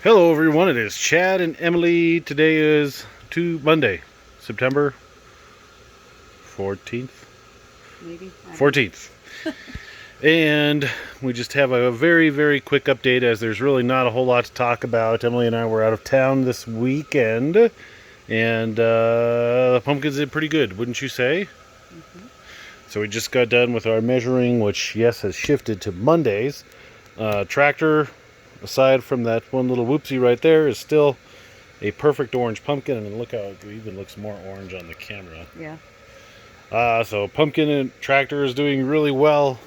Hello everyone, it is Chad and Emily. Today is Monday, September 14th? Maybe. 14th. And we just have a very, very quick update as there's really not a whole lot to talk about. Emily and I were out of town this weekend, and the pumpkins did pretty good, wouldn't you say? Mm-hmm. So we just got done with our measuring, which, yes, has shifted to Mondays. Tractor, aside from that one little whoopsie right there, is still a perfect orange pumpkin. I mean, look how it even looks more orange on the camera. Yeah. So pumpkin and tractor is doing really well.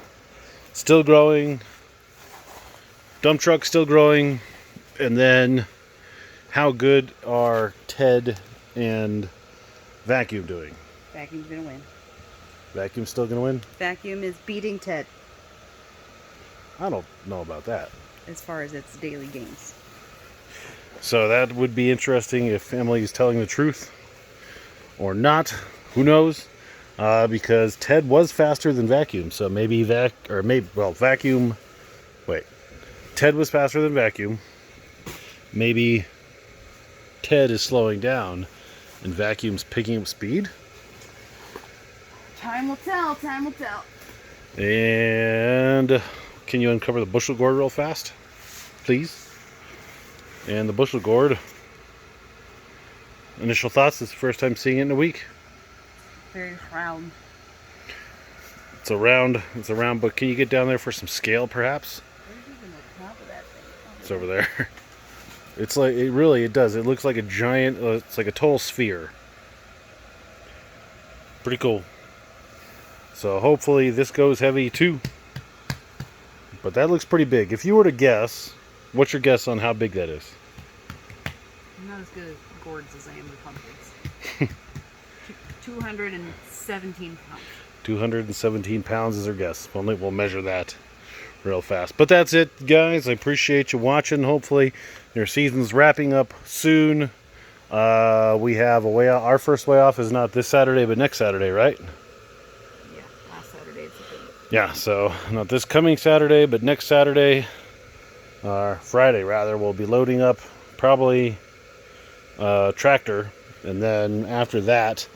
Still growing. Dump truck still growing. And then how good are Ted and Vacuum doing? Vacuum's gonna win. Vacuum's still going to win? Vacuum is beating Ted I don't know about that. as far as its daily gains. So that would be interesting if Emily is telling the truth or not. Who knows? Because Ted was faster than Vacuum, so maybe Vacuum. Wait, Ted was faster than Vacuum. Maybe Ted is slowing down, and Vacuum's picking up speed. Time will tell. Time will tell. And can you uncover the bushel gourd real fast, please? And the bushel gourd. Initial thoughts? It's the first time seeing it in a week. Very round. It's a round, but can you get down there for some scale, perhaps? Where's even the top of that thing? It's over there. It's like, it does. It looks like a giant, it's like a total sphere. Pretty cool. So hopefully this goes heavy too. But that looks pretty big. If you were to guess, what's your guess on how big that is? I'm not as good at gourds as I am with pumpkins. 217 pounds. 217 pounds is our guess. We'll measure that real fast. But that's it, guys. I appreciate you watching. Hopefully your season's wrapping up soon. We have a way off. Our first way off is not this Saturday, but next Saturday, right? Yeah, last Saturday. It's a good. Yeah, so not this coming Saturday, but next Saturday, or Friday rather, we'll be loading up probably tractor, and then after that,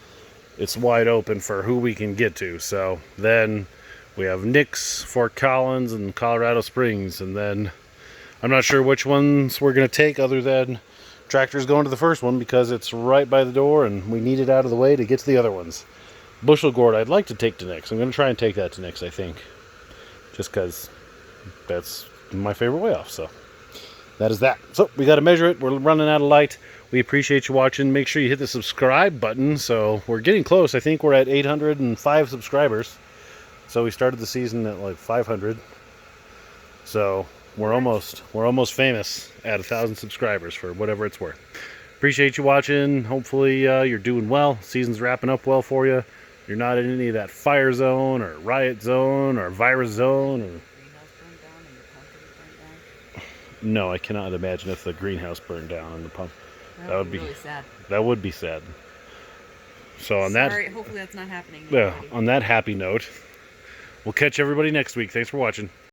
it's wide open for who we can get to. So then we have Nix, Fort Collins, and Colorado Springs, and then I'm not sure which ones we're going to take other than tractor's going to the first one because it's right by the door and we need it out of the way to get to the other ones. Bushel gourd I'd like to take to Nix. I'm going to try and take that to Nix, I think, just because that's my favorite way off. So that is that. So we got to measure it. We're running out of light. We appreciate you watching. Make sure you hit the subscribe button. So we're getting close. I think we're at 805 subscribers. So we started the season at like 500. So we're almost famous at 1,000 subscribers for whatever it's worth. Appreciate you watching. Hopefully you're doing well. Season's wrapping up well for you. You're not in any of that fire zone or riot zone or virus zone or... No, I cannot imagine if the greenhouse burned down and the pump. That would be really sad. That would be sad. So on Sorry, hopefully that's not happening. On that happy note, we'll catch everybody next week. Thanks for watching.